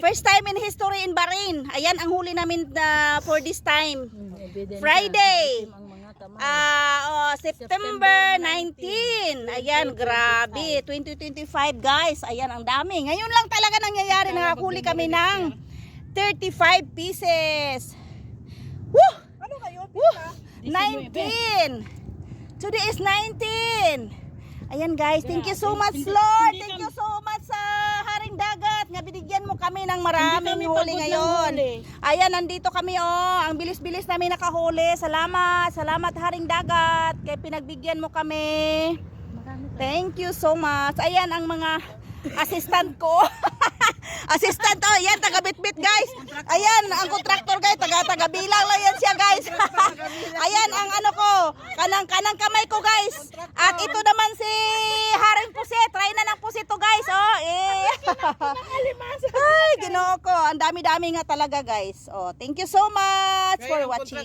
First time in history in Bahrain. Ayan ang huli namin for this time. Friday. September 19. Ayan, grabe. 2025 guys. Ayan, ang dami. Ngayon lang talaga nangyayari. Nakahuli kami ng 35 pieces. Woo! Ano kayo? Woo! 19. Today is 19. Ayan guys, thank you so much Lord. Thank you so much sa Haring Dagat nga binigyan mo kami ng maraming huli ngayon. Ayan, nandito kami Ang bilis-bilis namin nakahuli. Salamat, salamat Haring Dagat kay pinagbigyan mo kami. Thank you so much. Ayan ang mga assistant ko. Assistant yan, taga-bit-bit guys. Ayan, ang contractor guys, taga-bilang lang yan siya guys. Ayan, ang ano ko, kanang kamay ko guys. At ito naman si Haring Pusit. Try na ng pusit to guys. Ay, Ginoo ko. Ang dami-dami nga talaga guys. Thank you so much for watching.